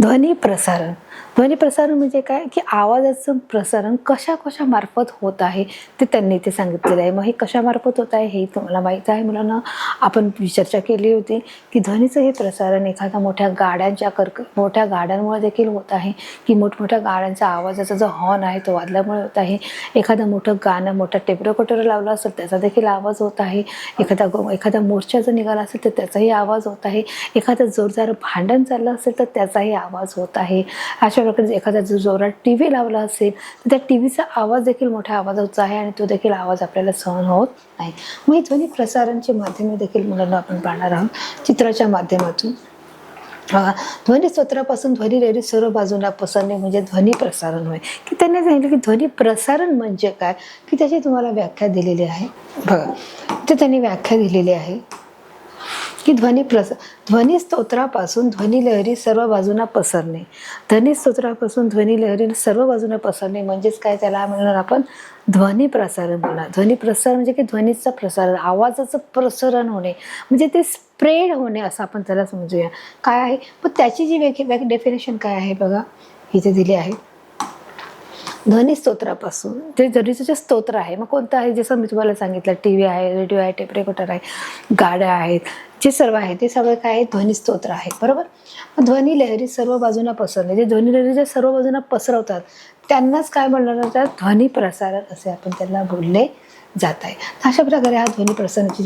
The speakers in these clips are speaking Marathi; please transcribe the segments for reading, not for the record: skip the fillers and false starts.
ध्वनी प्रसारण. ध्वनी प्रसारण म्हणजे काय की आवाजाचं प्रसारण कशा कशा मार्फत होत आहे ते त्यांनी इथे सांगितलेलं आहे. मग हे कशा मार्फत होत आहे हे तुम्हाला माहीत आहे मुलांना. आपण चर्चा केली होती की ध्वनीचं हे प्रसारण एखाद्या मोठ्या गाड्यांमुळे देखील होत आहे, की मोठमोठ्या गाड्यांचा आवाजाचा जो हॉर्न आहे तो वाजल्यामुळे होत आहे. एखादं मोठं गाणं मोठा टेप रेकॉर्डर लावला असेल त्याचा देखील आवाज होत आहे. एखादा मोर्चा जर निघाला असेल तर त्याचाही आवाज होत आहे. एखादं जोरदार भांडण चाललं असेल तर त्याचाही आवाज होत आहे. अशा प्रकारे एखादा जर जोरात टीव्ही लावला असेल तर त्या टीव्हीचा आवाज देखील मोठ्या आवाजाचा आहे आणि तो देखील आवाज आपल्याला सहन होत नाही. मग ही ध्वनी प्रसारणची माध्यमे देखील मुलांना आपण पाहणार आहोत चित्राच्या माध्यमातून. ध्वनी स्रोतापासून ध्वनी लहरी सर्व बाजूला पसरणे म्हणजे ध्वनी प्रसारण होय. की त्यांनी सांगितलं की ध्वनी प्रसारण म्हणजे काय, की त्याची तुम्हाला व्याख्या दिलेली आहे. बघा ते त्यांनी व्याख्या दिलेली आहे की ध्वनी स्तोत्रापासून ध्वनी लहरी सर्व बाजूंना पसरणे. ध्वनी स्तोत्रापासून ध्वनी लहरी सर्व बाजूंना पसरणे म्हणजेच काय, त्याला म्हणणार आपण ध्वनी प्रसारण म्हणा. ध्वनी प्रसारण म्हणजे की ध्वनीचं प्रसारण, आवाजाचं प्रसारण होणे म्हणजे ते स्प्रेड होणे असं आपण त्याला समजूया. काय आहे पण त्याची जी डेफिनेशन काय आहे बघा इथे दिली आहे. ध्वनी स्तोत्रापासून ते ध्वनीचं जे स्तोत्र आहे मग कोणतं आहे, जसं मी तुम्हाला सांगितलं टीव्ही आहे, रेडिओ आहे, टेप रेकॉर्डर आहे, गाड्या आहेत, जे सर्व आहे ते सगळं काय आहे ध्वनी स्तोत्र आहे. बरोबर. ध्वनी लहरी सर्व बाजूंना पसरणे, जे ध्वनी लहरी जे सर्व बाजूंना पसरवतात त्यांनाच काय म्हणणार जातात ध्वनी प्रसारण असे आपण त्यांना बोलले जात आहे. अशा प्रकारे हा ध्वनी प्रसारणाची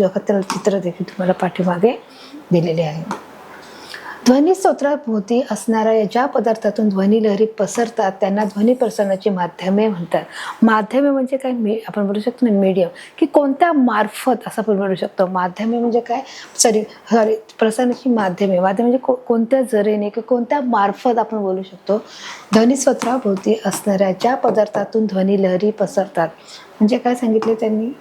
चित्र देखील तुम्हाला पाठीमागे दिलेले आहे. ध्वनी स्तोत्राभोवती असणाऱ्या ज्या पदार्थातून ध्वनी लहरी पसरतात त्यांना ध्वनी प्रसारणाची माध्यमे म्हणतात. माध्यमे म्हणजे काय, आपण बोलू शकतो ना मीडियम, की कोणत्या मार्फत असं आपण बोलू शकतो. माध्यमे म्हणजे काय, सॉरी प्रसारणाची माध्यमे म्हणजे कोणत्या जरेने किंवा कोणत्या मार्फत आपण बोलू शकतो. ध्वनी स्तोत्राभोवती असणाऱ्या ज्या पदार्थातून ध्वनी लहरी पसरतात म्हणजे काय सांगितले त्यांनी,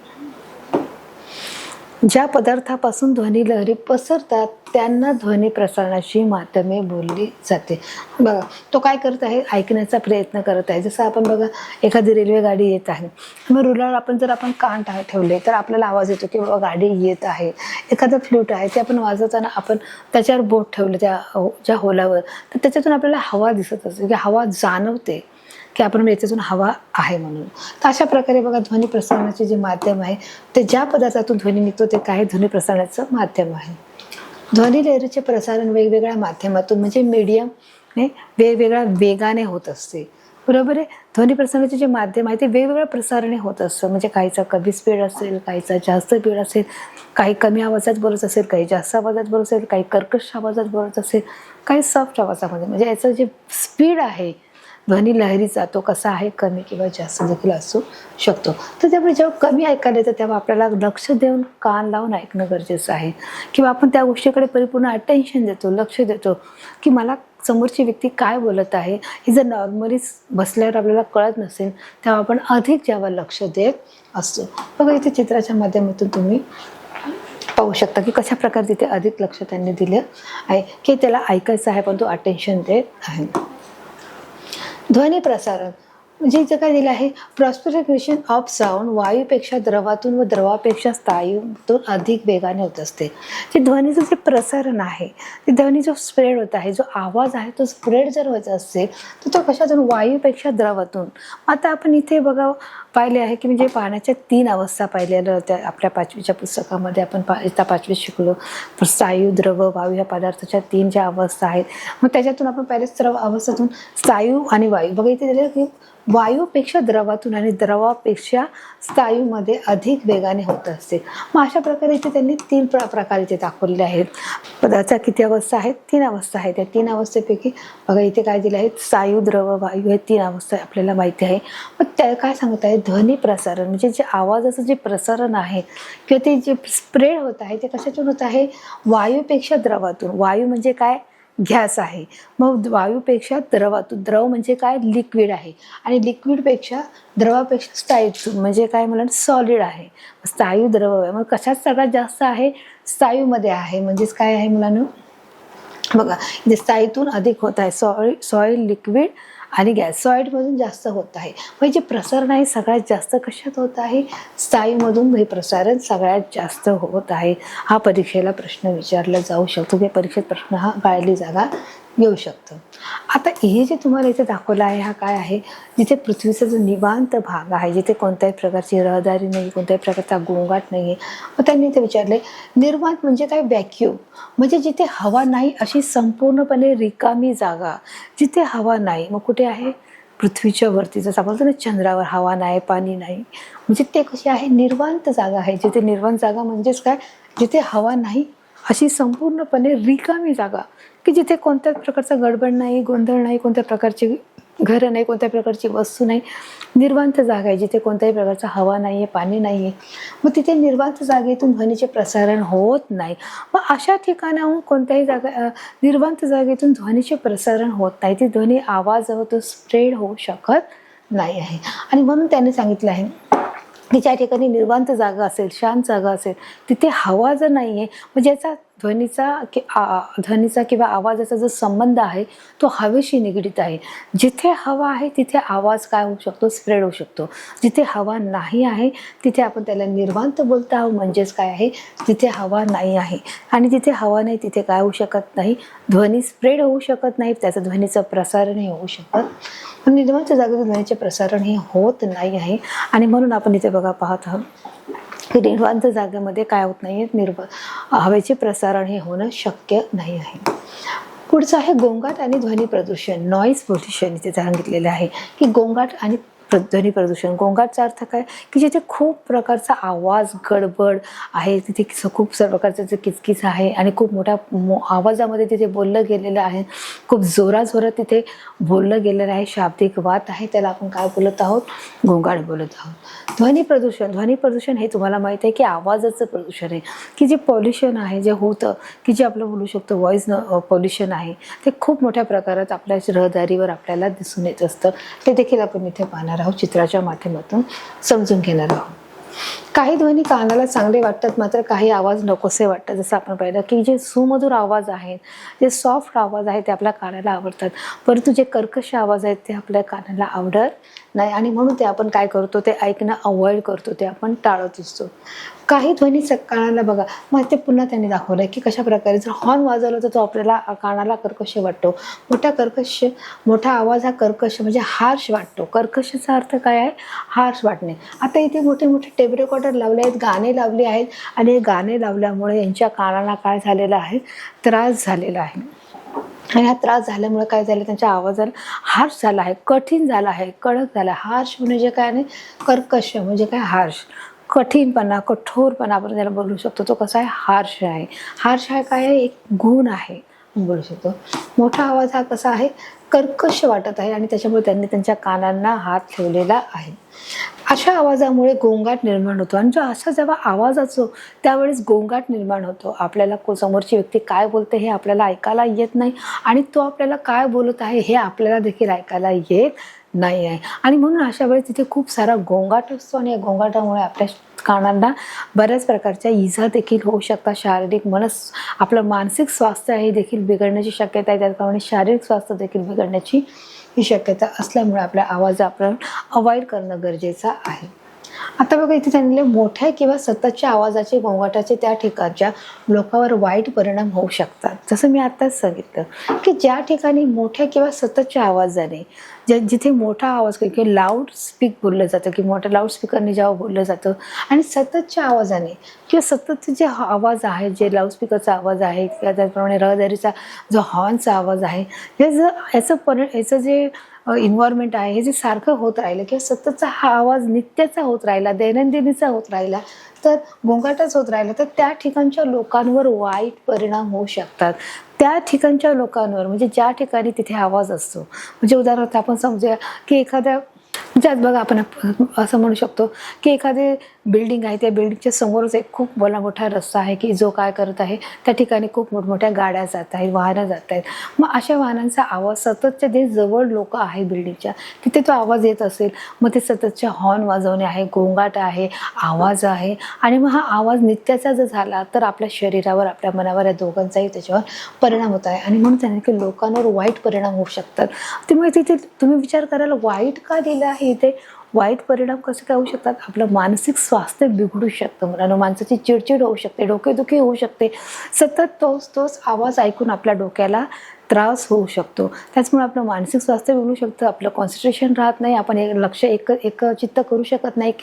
ज्या पदार्थापासून ध्वनी लहरी पसरतात त्यांना ध्वनी प्रसारणाची माध्यमे बोलली जाते. बघा तो काय करत आहे, ऐकण्याचा प्रयत्न करत आहे. जसं आपण बघा एखादी रेल्वे गाडी येत आहे, मग रुळावर आपण कान ठेवले तर आपल्याला आवाज येतो की बाबा गाडी येत आहे. एखादं फ्लूट आहे ते आपण वाजवताना आपण त्याच्यावर बोट ठेवलं ज्या होलावर तर त्याच्यातून आपल्याला हवा दिसत असते की हवा जाणवते की आपण याच्यातून हवा आहे म्हणून. तर अशा प्रकारे बघा ध्वनी प्रसारणाचे जे माध्यम आहे ते ज्या पदार्थातून ध्वनी निघतो ते काय ध्वनी प्रसारणाचं माध्यम आहे. ध्वनी लहरीचे प्रसारण वेगवेगळ्या माध्यमातून म्हणजे मीडियम वेगवेगळ्या वेगाने होत असते. बरोबर आहे. ध्वनी प्रसारणाचे जे माध्यम आहे ते वेगवेगळ्या प्रसारणे होत असतं. म्हणजे काहीचा कमी स्पीड असेल, काहीचा जास्त स्पीड असेल, काही कमी आवाजात बोलत असेल, काही जास्त आवाजात बोलत असेल, काही कर्कश आवाजात बोलत असेल, काही सॉफ्ट आवाजामध्ये. म्हणजे याचं जे स्पीड आहे ध्वनी लहरीचा तो कसा आहे, कमी किंवा जास्त देखील असू शकतो. तर त्यामुळे जेव्हा कमी ऐकायला येतं तेव्हा आपल्याला लक्ष देऊन कान लावून ऐकणं गरजेचं आहे. किंवा आपण त्या गोष्टीकडे परिपूर्ण अटेन्शन देतो, लक्ष देतो की मला समोरची व्यक्ती काय बोलत आहे. हे जर नॉर्मली बसल्यावर आपल्याला कळत नसेल तेव्हा आपण अधिक जेव्हा लक्ष देत असतो. बघा इथे चित्राच्या माध्यमातून तुम्ही पाहू शकता की कशा प्रकारे तिथे अधिक लक्ष त्यांनी दिलं आहे की त्याला ऐकायचं आहे पण तो अटेन्शन देत आहे. ध्वनी प्रसारण म्हणजे इथं काय दिलं आहे, प्रॉस्पिरेशन ऑफ साऊंड वायूपेक्षा द्रवातून व द्रवापेक्षा स्थायूतून अधिक वेगाने होत असते. जे ध्वनीचं जे प्रसारण आहे ते ध्वनी जो स्प्रेड होत आहे, जो आवाज आहे तो स्प्रेड जर व्हायचा असेल तर तो कशातून, वायूपेक्षा द्रवातून. आता आपण इथे बघा पाहिले आहे की म्हणजे पाण्याच्या 3 अवस्था पाहिलेल्या होत्या आपल्या 5वीच्या पुस्तकामध्ये. आपण 5वीत शिकलो स्थायू, द्रव, वायू या पदार्थाच्या 3 ज्या अवस्था आहेत. मग त्याच्यातून आपण पहिले सर्व अवस्थेतून स्थायू आणि वायू बघा इथे दिलं की वायूपेक्षा द्रवातून आणि द्रवापेक्षा स्थायूमध्ये अधिक वेगाने होत असते. मग अशा प्रकारे इथे त्यांनी 3 प्रकार इथे दाखवलेले आहेत. पदार्थाच्या किती अवस्था आहेत, 3 अवस्था आहेत. त्या 3 अवस्थेपैकी बघा इथे काय दिलं आहे, स्थायू, द्रव, वायू हे 3 अवस्था आपल्याला माहिती आहे. मग त्या काय सांगत आहे, ध्वनी प्रसारण म्हणजे जे आवाजाचं जे प्रसारण आहे किंवा ते जे स्प्रेड होत आहे ते कशातून होत आहे, वायूपेक्षा द्रवातून. वायू म्हणजे काय, गॅस आहे. मग वायूपेक्षा द्रवातून, द्रव म्हणजे काय, लिक्विड आहे. आणि लिक्विडपेक्षा द्रवापेक्षा स्थायू म्हणजे काय मला सॉलिड आहे. स्थायू, द्रव आहे. मग कशात सगळ्यात जास्त आहे, स्थायूमध्ये आहे. म्हणजेच काय आहे मुलांनो बघा इथे स्थायूतून अधिक होत आहे. सॉइल, लिक्विड आणि गॅस सॉइडमधून जास्त होत आहे. म्हणजे जे प्रसारण आहे सगळ्यात जास्त कशात होत आहे, स्थायूमधून हे प्रसारण सगळ्यात जास्त होत आहे. हा परीक्षेला प्रश्न विचारला जाऊ शकतो की परीक्षेत प्रश्न हा गाळली जागा येऊ शकतं. आता हे जे तुम्हाला इथे दाखवलं आहे, हा काय आहे, जिथे पृथ्वीचा जो निवांत भाग आहे, जिथे कोणत्याही प्रकारची रहदारी नाही, कोणत्याही प्रकारचा गोंगाट नाही आहे. मग त्यांनी इथे विचारले निर्वांत म्हणजे काय? व्हॅक्यूम म्हणजे जिथे हवा नाही अशी संपूर्णपणे रिकामी जागा, जिथे हवा नाही. मग कुठे आहे? पृथ्वीच्या वरती. जसं आपण बोलतो ना चंद्रावर हवा नाही, पाणी नाही, म्हणजे ते कशी आहे? निर्वांत जागा आहे. जिथे निर्वांत जागा म्हणजेच काय? जिथे हवा नाही अशी संपूर्णपणे रिकामी जागा, की जिथे कोणत्याच प्रकारचा गडबड नाही, गोंधळ नाही, कोणत्या प्रकारची घरं नाही, कोणत्या प्रकारची वस्तू नाही. निर्वांत जागा आहे जिथे कोणत्याही प्रकारचा हवा नाही आहे, पाणी नाही आहे. मग तिथे निर्वांत जागेतून ध्वनीचे प्रसारण होत नाही. मग अशा ठिकाणाहून कोणत्याही निर्वांत जागेतून ध्वनीचे प्रसारण होत नाही. ती ध्वनी आवाज तो स्प्रेड होऊ शकत नाही आहे. आणि म्हणून त्याने सांगितलं आहे की ज्या ठिकाणी निर्वांत जागा असेल, शांत जागा असेल, तिथे हवा जर नाही आहे, म्हणजे याचा ध्वनीचा किंवा आवाजाचा जो संबंध आहे तो हवेशी निगडीत आहे. जिथे हवा आहे तिथे आवाज काय होऊ शकतो? स्प्रेड होऊ शकतो. जिथे हवा नाही आहे तिथे आपण त्याला निर्वांत बोलतो आहोत. म्हणजेच काय आहे? तिथे हवा नाही आहे. आणि जिथे हवा नाही तिथे काय होऊ शकत नाही? ध्वनी स्प्रेड होऊ शकत नाही, त्याचं ध्वनीचं प्रसारणही होऊ शकत. पण निर्वांत जागेतून ध्वनीचे प्रसारण हे होत नाही आहे. आणि म्हणून आपण इथे बघा पाहत आहोत की निर्वांत जागेमध्ये काय होत नाही आहे? हवेचे प्रसारण हे होणं शक्य नाही आहे. पुढचं आहे गोंगाट आणि ध्वनी प्रदूषण, नॉईज पोल्युशन. इथे सांगितलेलं आहे की गोंगाट आणि ध्वनी प्रदूषण. गोंगाटचा अर्थ काय? की जिथे खूप प्रकारचा आवाज, गडबड आहे, तिथे खूप प्रकारचं जे किचकिच आहे आणि खूप मोठ्या आवाजामध्ये तिथे बोललं गेलेलं आहे, खूप जोरात तिथे बोललं गेलेलं आहे, शाब्दिक वाद आहे, त्याला आपण काय बोलत आहोत? गोंगाट बोलत आहोत. ध्वनी प्रदूषण हे तुम्हाला माहिती आहे की आवाजाचं प्रदूषण आहे, की जे पॉल्युशन आहे, जे होतं, की जे आपलं बोलू शकतो व्हॉइस पॉल्युशन आहे, ते खूप मोठ्या प्रकारात आपल्या रहदारीवर आपल्याला दिसून येत असतं. ते देखील आपण इथे पाहणार आहोत, चित्राच्या माध्यमातून समजून घेणार आहोत. काही ध्वनी कानाला चांगले वाटतात, मात्र काही आवाज नकोसे वाटतात. जसं आपण पाहिलं की जे सुमधुर आवाज आहेत, जे सॉफ्ट आवाज आहेत ते आपल्या कानाला आवडतात, परंतु जे कर्कश आवाज आहेत ते आपल्या कानाला आवडत नाही. आणि म्हणून ते आपण काय करतो? ते ऐकणं अवॉइड करतो, ते आपण टाळत असतो. काही ध्वनी कानाला बघा, मग ते पुन्हा त्यांनी दाखवलंय की कशा प्रकारे जर हॉर्न वाजवला तर तो आपल्याला कानाला कर्कश वाटतो. मोठा आवाज हा कर्कश म्हणजे हार्श वाटतो. कर्कशचा अर्थ काय आहे? हार्श वाटणे. आता इथे मोठे मोठे टेप रेकॉर्डर लावले आहेत, गाणे लावले आहेत, आणि हे गाणे लावल्यामुळे यांच्या कानाला काय झालेलं आहे? त्रास झालेला आहे. आणि हा त्रास झाल्यामुळे काय झालं? त्यांच्या आवाजाला हार्श झाला आहे, कठीण झाला आहे, कडक झाला. हार्श म्हणजे काय नाही? कर्कश म्हणजे काय? हार्श. कठीणपणा, कठोरपणा आपण त्याला बोलू शकतो. तो कसा आहे? हार्श आहे. हार्श हा काय आहे? एक गुण आहे बोलू शकतो. मोठा आवाज हा कसा आहे? कर्कश वाटत आहे, आणि त्याच्यामुळे त्यांनी त्यांच्या कानांना हात ठेवलेला आहे. अशा आवाजामुळे गोंगाट निर्माण होतो. आणि जो असा जेव्हा आवाज असतो त्यावेळेस गोंगाट निर्माण होतो. आपल्याला समोरची व्यक्ती काय बोलते हे आपल्याला ऐकायला येत नाही, आणि तो आपल्याला काय बोलत आहे हे आपल्याला देखील ऐकायला येत नाही आहे. आणि म्हणून अशा वेळेस तिथे खूप सारा गोंगाट असतो, आणि या गोंगाटामुळे आपल्या कानांना बऱ्याच प्रकारच्या इजा देखील होऊ शकतात. आपलं मानसिक स्वास्थ्य आहे देखील बिघडण्याची शक्यता आहे, त्याचप्रमाणे शारीरिक स्वास्थ्य देखील बिघडण्याची ही शक्यता असल्यामुळे आपल्या आवाज आपण अवॉइड करणं गरजेचं आहे. आता बघा इथे त्यांनी मोठ्या किंवा सततच्या आवाजाचे, गोंगाटाचे त्या ठिकाणच्या लोकांवर वाईट परिणाम होऊ शकतात. जसं मी आताच सांगितलं की ज्या ठिकाणी मोठ्या किंवा सततच्या आवाजाने, जिथे मोठा आवाज किंवा लाऊड स्पीक बोललं जातं, की मोठ्या लाऊड स्पीकरने जेव्हा बोललं जातं, आणि सततच्या आवाजाने किंवा सततचे जे आवाज आहे, जे लाऊडस्पीकरचा आवाज आहे किंवा त्याचप्रमाणे रहदारीचा जो हॉर्नचा आवाज आहे, याचं जे इन्व्हायरमेंट आहे, हे जे सारखं होत राहिलं किंवा सततचा हा आवाज नित्याचा होत राहिला, दैनंदिनीचा होत राहिला, तर गोंगाटच होत राहिला, तर त्या ठिकाणच्या लोकांवर वाईट परिणाम होऊ शकतात. त्या ठिकाणच्या लोकांवर, म्हणजे ज्या ठिकाणी तिथे आवाज असतो, म्हणजे उदाहरणार्थ आपण समजूया की एखाद्या, ज्यात बघा आपण असं म्हणू शकतो की एखादी बिल्डिंग आहे, त्या बिल्डिंगच्या समोरच एक खूप मोठा रस्ता आहे की जो काय करत आहे, त्या ठिकाणी खूप मोठमोठ्या गाड्या जात आहेत, वाहनं जात आहेत. मग अशा वाहनांचा आवाज सततच्या जे जवळ लोक आहे बिल्डिंगच्या, तिथे तो आवाज येत असेल, मग ते सततच्या हॉर्न वाजवणे आहे, गोंगाट आहे, आवाज आहे, आणि मग हा आवाज नित्याचा जर झाला तर आपल्या शरीरावर, आपल्या मनावर, या दोघांचाही त्याच्यावर परिणाम होत आहे. आणि म्हणून त्यांनी की लोकांवर वाईट परिणाम होऊ शकतात. त्यामुळे तिथे तुम्ही विचार करायला, वाईट का दिलं आहे इथे? वाईट परिणाम कसे काय होऊ शकतात? आपलं मानसिक स्वास्थ्य बिघडू शकतं, मुलांना माणसाची चिडचिड होऊ शकते, डोकेदुखी होऊ शकते. सतत तोच आवाज ऐकून आपल्या डोक्याला त्रास होऊ शकतो. त्याचमुळे आपलं मानसिक स्वास्थ्य बिघडू शकतं, आपलं कॉन्सन्ट्रेशन राहत नाही, आपण लक्ष एकचित्त करू शकत नाही,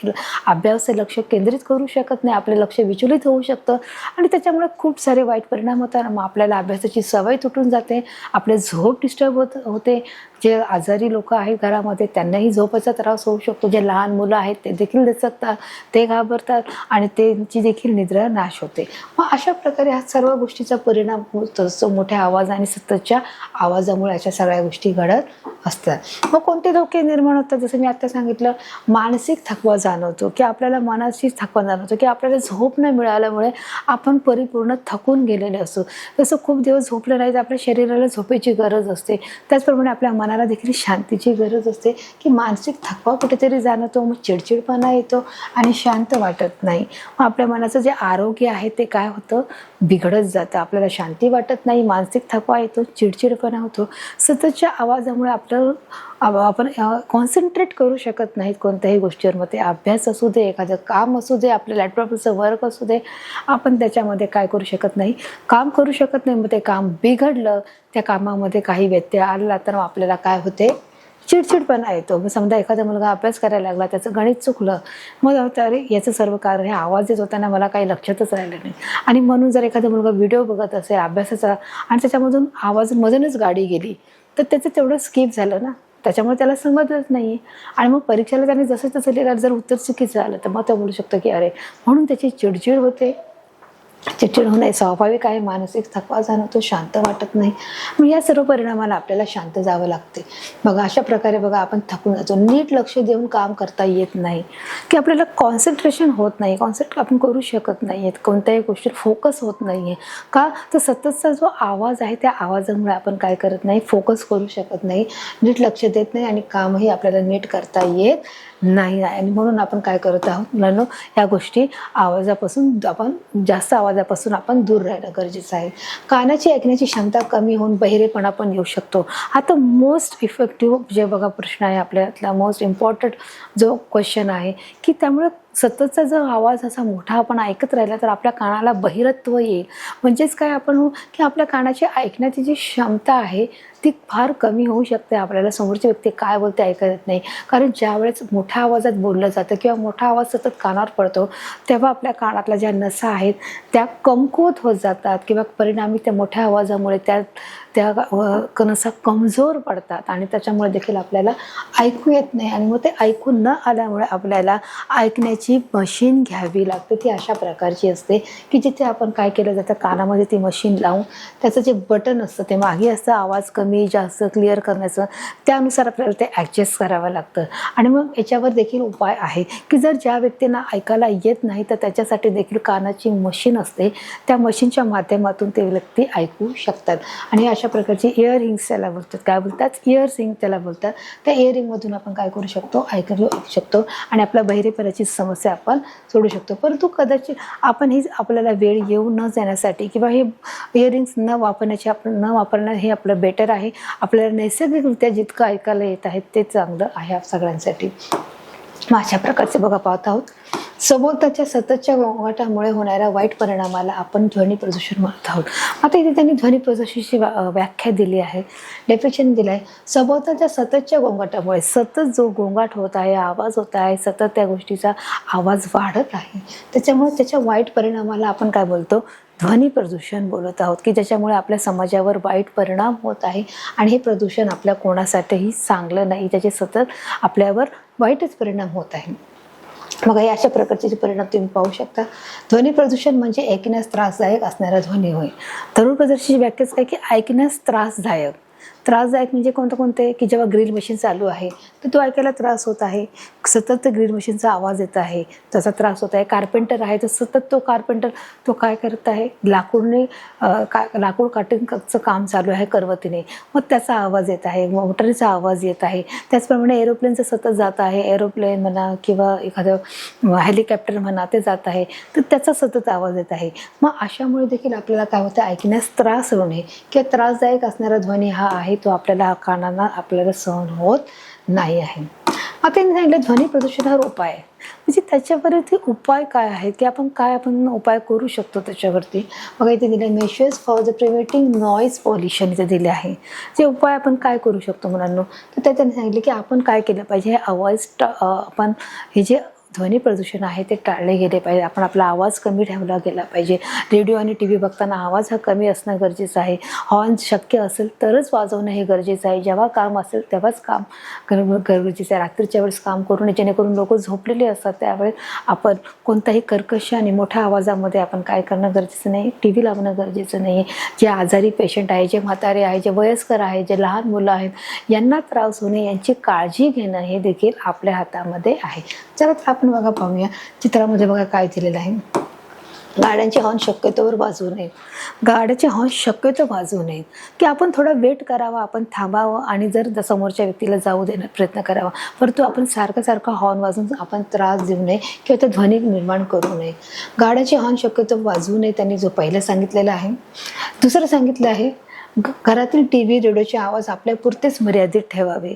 अभ्यासाचे लक्ष केंद्रित करू शकत नाही, आपलं लक्ष विचलित होऊ शकतं आणि त्याच्यामुळे खूप सारे वाईट परिणाम होतात. मग आपल्याला अभ्यासाची सवय तुटून जाते, आपले झोप डिस्टर्ब होते. जे आजारी लोक आहेत घरामध्ये त्यांनाही झोपेचा त्रास होऊ शकतो. जे लहान मुलं आहेत ते देखील दचकतात, ते घाबरतात आणि त्यांची देखील निद्रा नाश होते. मग अशा प्रकारे ह्या सर्व गोष्टीचा परिणाम होत असतो. मोठ्या आवाज आणि सततच्या आवाजामुळे अशा सगळ्या गोष्टी घडत असतात. मग कोणते धोके निर्माण होतात? जसं मी आता सांगितलं, मानसिक थकवा जाणवतो की आपल्याला मानसिक थकवा जाणवतो की आपल्याला झोप न मिळाल्यामुळे आपण परिपूर्ण थकून गेलेले असतो. जसं खूप दिवस झोपलं नाही तर आपल्या शरीराला झोपेची गरज असते, त्याचप्रमाणे आपल्या मनाला देखील शांतीची गरज असते की मानसिक थकवा कुठेतरी जाणवतो, मग चिडचिडपणा येतो आणि शांत वाटत नाही. मग आपल्या मनाचं जे आरोग्य आहे ते काय होतं, बिघडत जातं. आपल्याला शांती वाटत नाही, मानसिक थकवा येतो, चिडचिडपणा होतो. सततच्या आवाजामुळे आपण कॉन्सन्ट्रेट करू शकत नाहीत कोणत्याही गोष्टीवर. मग ते अभ्यास असू दे, एखादं काम असू दे, आपलं लॅपटॉपचं वर्क असू दे, आपण त्याच्यामध्ये काय करू शकत नाही, काम करू शकत नाही. मग ते काम बिघडलं, त्या कामामध्ये काही व्यत्यय आला तर आपल्याला काय होते, चिडचिडपणा येतो. मग समजा एखादा मुलगा अभ्यास करायला लागला, त्याचं गणित चुकलं, मग अरे याचं सर्व कारण हे आवाज येत होताना मला काही लक्षातच राहिलं नाही. आणि म्हणून जर एखादा मुलगा व्हिडिओ बघत असेल अभ्यासाचा आणि त्याच्यामधून आवाजमधूनच गाडी गेली तर त्याचं तेवढं स्किप झालं ना, त्याच्यामुळे त्याला समजलंच नाही. आणि मग परीक्षेला त्याने जसं तसं लिहिलं, जर उत्तर चुकीचं आलं तर मग तो बोलू शकतो की अरे, म्हणून त्याची चिडचिड होते. चिडचिड होणे स्वाभाविक आहे, मानसिक थकवा जाणवतो, शांत वाटत नाही. मग या सर्व परिणामाला आपल्याला शांत जावं लागते. बघा अशा प्रकारे बघा आपण थकून जातो, नीट लक्ष देऊन काम करता येत नाही, की आपल्याला कॉन्सन्ट्रेशन होत नाही, कॉन्सन्ट्रेट आपण करू शकत नाही आहेत, कोणत्याही गोष्टीत फोकस होत नाही आहे. का तर सततचा जो आवाज आहे त्या आवाजामुळे आपण काय करत नाही, फोकस करू शकत नाही, नीट लक्ष देत नाही आणि कामही आपल्याला नीट करता येत नाही. आणि म्हणून आपण काय करत आहोत मुलांनो, या गोष्टी आवाजापासून जास्त आवाजापासून आपण दूर राहणं गरजेचं आहे. कानाची ऐकण्याची क्षमता कमी होऊन बहिरेपणा पण येऊ शकतो. आता मोस्ट इफेक्टिव्ह जे बघा प्रश्न आहे आपल्यातला, मोस्ट इम्पॉर्टंट जो क्वेश्चन आहे की त्यामुळे सततचा जो आवाज असा मोठा आपण ऐकत राहिला तर आपल्या कानाला बहिरत्व येईल. म्हणजेच काय आपण की आपल्या कानाची ऐकण्याची जी क्षमता आहे ती फार कमी होऊ शकते. आपल्याला समोरची व्यक्ती काय बोलते ऐकत नाही, कारण ज्या वेळेस मोठ्या आवाजात बोललं जातं किंवा मोठा आवाज सतत कानावर पडतो तेव्हा आपल्या कानातल्या ज्या नसा आहेत त्या कमकुवत होत जातात किंवा परिणामी त्या मोठ्या आवाजामुळे त्या नसा कमजोर पडतात आणि त्याच्यामुळे देखील आपल्याला ऐकू येत नाही. आणि मग ते ऐकू न आल्यामुळे आपल्याला ऐकण्याची मशीन घ्यावी लागते. ती अशा प्रकारची असते की जिथे आपण काय केलं जातं, कानामध्ये ती मशीन लावून त्याचं जे बटन असतं ते मागे असतं, आवाज कमी जास्त क्लिअर करण्याचं, त्यानुसार आपल्याला ते ॲडजस्ट करावं लागतं. आणि मग याच्यावर देखील उपाय आहे की जर ज्या व्यक्तींना ऐकायला येत नाही तर त्याच्यासाठी देखील कानाची मशीन असते, त्या मशीनच्या माध्यमातून ते व्यक्ती ऐकू शकतात. आणि अशा प्रकारची इयररिंग्स त्याला बोलतात, काय बोलतात, इयररिंग त्याला बोलतात. त्या इयररिंगमधून आपण काय करू शकतो, ऐकू शकतो आणि आपल्या बहिरेपणाची समस्या आपण सोडू शकतो. परंतु कदाचित आपण ही आपल्याला वेळ येऊ न जाण्यासाठी किंवा हे इयररिंग्स न वापरणं हे आपलं बेटर आहे. आपल्याला नैसर्गिकरित्या जितकं ऐकायला येत आहे ते चांगलं आहे सगळ्यांसाठी. मग अशा प्रकारचे बघा पाहत आहोत, सभोवताच्या सततच्या गोंगाटामुळे होणाऱ्या वाईट परिणामाला आपण ध्वनी प्रदूषण म्हणत आहोत. आता इथे त्यांनी ध्वनी प्रदूषणाची व्याख्या दिली आहे, डेफिनेशन दिलं आहे. सभोवताच्या सततच्या गोंगाटामुळे, सतत जो गोंगाट होत आहे, आवाज होत आहे, सतत त्या गोष्टीचा आवाज वाढत आहे, त्याच्यामुळे त्याच्या वाईट परिणामाला आपण काय बोलतो, ध्वनी प्रदूषण बोलत आहोत. की ज्याच्यामुळे आपल्या समाजावर वाईट परिणाम होत आहे आणि हे प्रदूषण आपल्या कोणासाठीही चांगलं नाही, त्याचे सतत आपल्यावर वाईटच परिणाम होत आहे. मग हे अशा प्रकारचे परिणाम तुम्ही पाहू शकता. ध्वनी प्रदूषण म्हणजे ऐकण्यास त्रासदायक असणारा ध्वनी होय. ध्वनी प्रदूषणाची व्याख्याच काय की ऐकण्यास त्रासदायक म्हणजे कोणते की जेव्हा ग्रिल मशीन चालू आहे तर तो ऐकायला त्रास होत आहे, सतत ग्रिल मशीनचा आवाज येत आहे, त्याचा त्रास होत आहे. कार्पेंटर आहे तर सतत तो काय करत आहे, लाकूड काटिंगचं काम चालू आहे करवतीने, मग त्याचा आवाज येत आहे, मोटरीचा आवाज येत आहे. त्याचप्रमाणे एरोप्लेनचं सतत जात आहे, एरोप्लेन म्हणा किंवा एखादं हेलिकॉप्टर म्हणा ते जात आहे तर त्याचा सतत आवाज येत आहे. मग अशामुळे देखील आपल्याला काय होतं, ऐकण्यास त्रास होणे किंवा त्रासदायक असणारा ध्वनी हा आहे तो आपल्याला कानांना आपल्याला सहन होत नाही आहे. आता त्यांनी सांगितलं ध्वनी प्रदूषणावर उपाय. म्हणजे त्याच्यावरती उपाय काय आहेत की आपण उपाय करू शकतो त्याच्यावरती. बघा इथे दिले measures for the preventing noise pollution इथे दिले आहे. जे उपाय आपण काय करू शकतो मुलांनो, तर त्याच्याने सांगितले की आपण काय केलं पाहिजे, हे आवाज आपण हे जे ध्वनी प्रदूषण आहे ते टाळले गेले पाहिजे. आपण आपला आवाज कमी ठेवला गेला पाहिजे. रेडिओ आणि टी व्ही बघताना आवाज हा कमी असणं गरजेचं आहे. हॉर्न शक्य असेल तरच वाजवणं हे गरजेचं आहे. जेव्हा काम असेल तेव्हाच काम करणं गरजेचं आहे. रात्रीच्या वेळेस काम करू नये, जेणेकरून लोक झोपलेले असतात त्यावेळेस आपण कोणताही कर्कश आणि मोठ्या आवाजामध्ये आपण काय करणं गरजेचं नाही. टी व्ही लावणं गरजेचं नाही. जे आजारी पेशंट आहे, जे म्हातारे आहे, जे वयस्कर आहे, जे लहान मुलं आहेत, यांना त्रास होणे यांची काळजी घेणं हे देखील आपल्या हातामध्ये आहे. चला तर आपण बघा पाहूया चित्रामध्ये. बघा काय दिलेलं आहे, गाड्यांचे हॉर्न शक्यतोवर वाजवू नये. गाड्याचे हॉर्न शक्यतो वाजवू नये, की आपण थोडा वेट करावा, आपण थांबावं आणि जर समोरच्या व्यक्तीला जाऊ देण्याचा प्रयत्न करावा. परंतु आपण सारखं हॉर्न वाजवून आपण त्रास देऊ नये किंवा ते ध्वनी निर्माण करू नये. गाड्याचे हॉर्न शक्यतो वाजवू नये, त्यांनी जो पहिलं सांगितलेलं आहे. दुसरं सांगितलं आहे घरातील टी व्ही रेडिओचे आवाज आपल्यापुरतेच मर्यादित ठेवावे.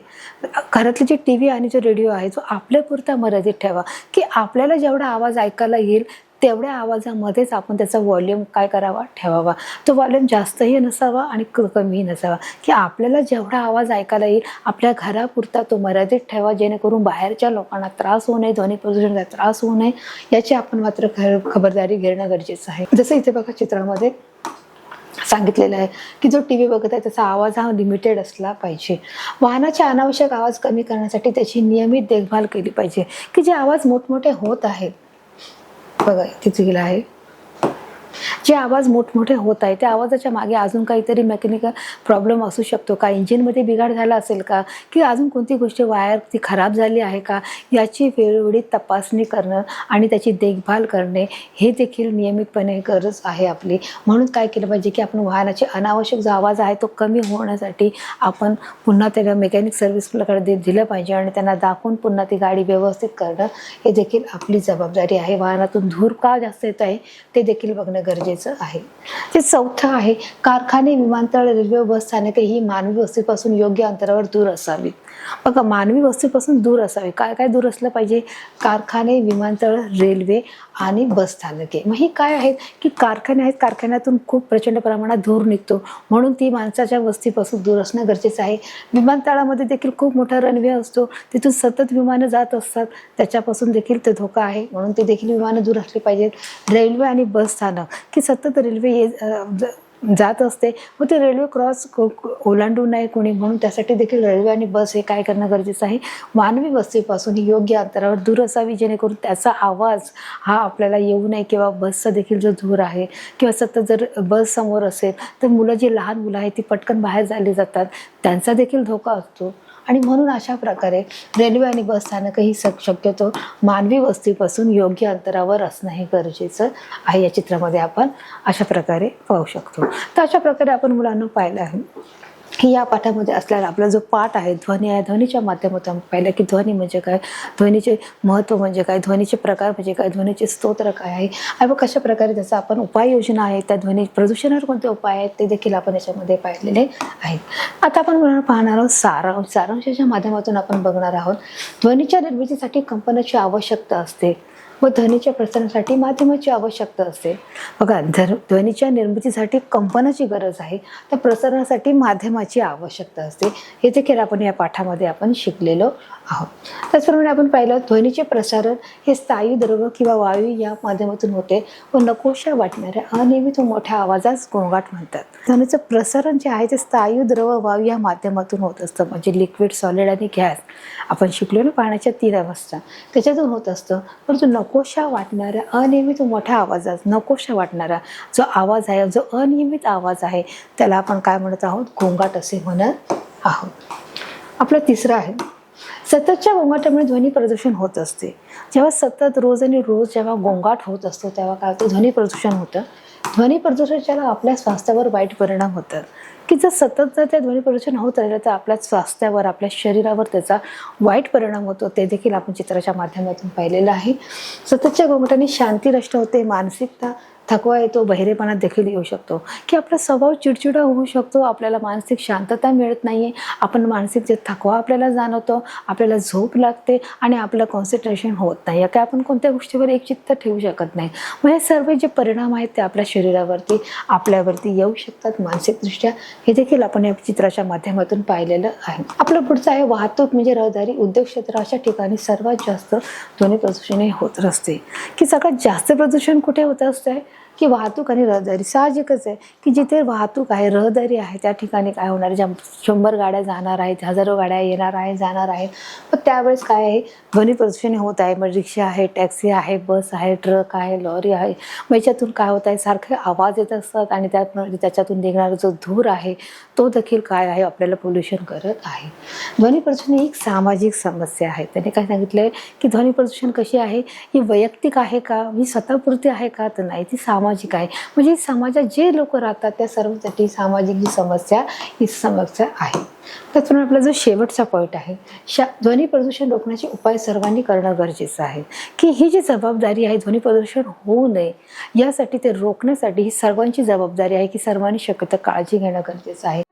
घरातली जी टी व्ही आणि जो रेडिओ आहे तो आपल्यापुरता मर्यादित ठेवा, की आपल्याला जेवढा आवाज ऐकायला येईल तेवढ्या आवाजामध्येच आपण त्याचा व्हॉल्यूम काय करावा, ठेवावा. तो व्हॉल्यूम जास्तही नसावा आणि कमीही नसावा, की आपल्याला जेवढा आवाज ऐकायला येईल आपल्या घरापुरता तो मर्यादित ठेवा, जेणेकरून बाहेरच्या लोकांना त्रास होऊ नये, ध्वनी प्रदूषणाचा त्रास होऊ नये, याची आपण मात्र खबरदारी घेणं गरजेचं आहे. जसं इथे बघा चित्रामध्ये सांगितलेलं आहे की जो टी व्ही बघत आहे त्याचा आवाज हा लिमिटेड असला पाहिजे. वाहनाचे अनावश्यक आवाज कमी करण्यासाठी त्याची नियमित देखभाल केली पाहिजे. की जे आवाज मोठमोठे होत आहेत, बघा तिथे गेला आहे, जे आवाज मोठमोठे होत आहे त्या आवाजाच्या मागे अजून काहीतरी मेकॅनिकल प्रॉब्लेम असू शकतो का, इंजिनमध्ये बिघाड झाला असेल का, की अजून कोणती गोष्ट वायर ती खराब झाली आहे का, याची वेळोवेळी तपासणी करणं आणि त्याची देखभाल करणे हे देखील नियमितपणे गरज आहे आपली. म्हणून काय केलं पाहिजे की आपण वाहनाचे अनावश्यक जो आवाज आहे तो कमी होण्यासाठी आपण पुन्हा त्याला मेकॅनिक सर्व्हिसकडे दिलं पाहिजे आणि त्यांना दाखवून पुन्हा ती गाडी व्यवस्थित करणं हे देखील आपली जबाबदारी आहे. वाहनातून धूर का जास्त येत आहे ते देखील बघणं गरजेचं आहे. ते चौथं आहे कारखाने, विमानतळ, रेल्वे, बस स्थानके ही मानवी वस्तीपासून योग्य अंतरावर दूर असावी. बघा मानवी वस्तीपासून दूर असावी. काय काय दूर असलं पाहिजे, कारखाने, विमानतळ, रेल्वे आणि बस स्थानके. मग ही काय आहेत की कारखाने आहेत, कारखान्यातून खूप प्रचंड प्रमाणात धूर निघतो, म्हणून ती माणसाच्या वस्तीपासून दूर असणं गरजेचं आहे. विमानतळामध्ये देखील खूप मोठा रनवे असतो, तिथून सतत विमानं जात असतात, त्याच्यापासून देखील ते धोका आहे, म्हणून ते देखील विमानं दूर असली पाहिजेत. रेल्वे आणि बस स्थानक की सतत रेल्वे जात असते, मग ते रेल्वे क्रॉस ओलांडू नये कोणी, म्हणून त्यासाठी देखील रेल्वे आणि बस हे काय करणं गरजेचं आहे, मानवी वस्तीपासून योग्य अंतरावर दूर असावी, जेणेकरून त्याचा आवाज हा आपल्याला येऊ नये. किंवा बसचा देखील जो धूर आहे किंवा सतत जर बस समोर असेल तर मुलं जी लहान मुलं आहेत ती पटकन बाहेर झाली जातात, त्यांचा देखील धोका असतो. आणि म्हणून अशा प्रकारे रेल्वे आणि बस स्थानक ही शक्यतो मानवी वस्तीपासून योग्य अंतरावर असणं हे गरजेचं आहे. या चित्रामध्ये आपण अशा प्रकारे पाहू शकतो. तर अशा प्रकारे आपण मुलांना पाहिलं आहे की या पाठामध्ये असलेला आपला जो पाठ आहे ध्वनी आहे, ध्वनीच्या माध्यमातून पाहिलं की ध्वनी म्हणजे काय, ध्वनीचे महत्त्व म्हणजे काय, ध्वनीचे प्रकार म्हणजे काय, ध्वनीचे स्तोत्र काय आहे आणि मग कशा प्रकारे त्याचा आपण उपाययोजना आहे, त्या ध्वनी प्रदूषणावर कोणते उपाय आहेत ते देखील आपण याच्यामध्ये पाहिलेले आहेत. आता आपण पाहणार आहोत सारांशाच्या माध्यमातून आपण बघणार आहोत ध्वनीच्या निर्मितीसाठी कंपनाची आवश्यकता असते व ध्वनीच्या प्रसारणासाठी माध्यमाची आवश्यकता असते. बघा ध्वनीच्या निर्मितीसाठी कंपनाची गरज आहे, तर प्रसारणासाठी माध्यमाची आवश्यकता असते. हे देखील आपण या पाठामध्ये आपण शिकलेलो आहोत. त्याचप्रमाणे आपण पाहिलं ध्वनीचे प्रसारण हे स्थायी द्रव किंवा वायू या माध्यमातून होते व नकोशा वाटणाऱ्या अनियमित व मोठ्या आवाजास गोंगाट म्हणतात. ध्वनीचं प्रसारण जे आहे ते स्थायी द्रव वायू या माध्यमातून होत असतं, म्हणजे लिक्विड, सॉलिड आणि गॅस. आपण शिकलो ना पाण्याच्या 3 अवस्था, त्याच्यातून होत असतं. परंतु नकोशा वाटणाऱ्या अनियमित व मोठ्या आवाजास, नकोशा वाटणारा जो आवाज आहे, जो अनियमित आवाज आहे त्याला आपण काय म्हणत आहोत, गोंगाट असे म्हणत आहोत. आपलं तिसरं आहे सततच्या गोंगाटामुळे ध्वनी प्रदूषण होत असते. जेव्हा सतत रोज आणि रोज जेव्हा गोंगाट होत असतो तेव्हा काय होतं, ध्वनी प्रदूषण होतं. ध्वनी प्रदूषणाच्या आपल्या स्वास्थ्यावर वाईट परिणाम होतात, की जर सतत जर त्या ध्वनी प्रदूषण होत राहिलं तर आपल्या स्वास्थ्यावर, आपल्या शरीरावर त्याचा वाईट परिणाम होतो. ते देखील आपण चित्राच्या माध्यमातून पाहिलेलं आहे. सततच्या गोंगाटाने शांती नष्ट होते, मानसिकता थकवा येतो, बहिरेपणा देखील येऊ शकतो, की आपला स्वभाव चिडचिडा होऊ शकतो, आपल्याला मानसिक शांतता मिळत नाही आहे, आपण मानसिक जे थकवा आपल्याला जाणवतो, आपल्याला झोप लागते आणि आपलं कॉन्सन्ट्रेशन होत नाही आहे, की आपण कोणत्या गोष्टीवर एकचित्त ठेवू शकत नाही. मग हे सर्व जे परिणाम आहेत ते आपल्या शरीरावरती आपल्यावरती येऊ शकतात मानसिकदृष्ट्या. हे देखील आपण या चित्राच्या माध्यमातून पाहिलेलं आहे. आपलं पुढचं आहे वाहतूक म्हणजे रहदारी, उद्योग क्षेत्र अशा ठिकाणी सर्वात जास्त ध्वनी प्रदूषण हे होत असते. की सगळ्यात जास्त प्रदूषण कुठे होत असते की वाहतूक आणि रहदारी. साहजिकच आहे की जिथे वाहतूक आहे, रहदारी आहे, त्या ठिकाणी काय होणार आहे, ज्या 100 गाड्या जाणार आहेत, हजारो गाड्या येणार आहेत, जाणार आहेत, मग त्यावेळेस काय आहे, ध्वनी प्रदूषण होत आहे. मग रिक्षा आहे, टॅक्सी आहे, बस आहे, ट्रक आहे, लॉरी आहे, मग याच्यातून काय होत आहे, सारखे आवाज येत असतात आणि त्याच्यातून निघणारा जो धूर आहे तो देखील काय आहे, आपल्याला पोल्युशन करत आहे. ध्वनी प्रदूषण ही एक सामाजिक समस्या आहे. त्याने काय सांगितलं आहे की ध्वनी प्रदूषण कशी आहे, ही वैयक्तिक आहे का, ही स्वतःपुरती आहे का, तर नाही, ती सामाजिक आहे. म्हणजे समाजात जे लोक राहतात त्या सर्वांसाठी सामाजिक जी समस्या ही समस्या आहे. त्याचप्रमाणे आपला जो शेवटचा पॉईंट आहे, ध्वनी प्रदूषण रोखण्याचे उपाय सर्वांनी करणं गरजेचं आहे. की ही जी जबाबदारी आहे, ध्वनी प्रदूषण होऊ नये यासाठी, ते रोखण्यासाठी ही सर्वांची जबाबदारी आहे की सर्वांनी शक्यतो काळजी घेणं गरजेचं आहे.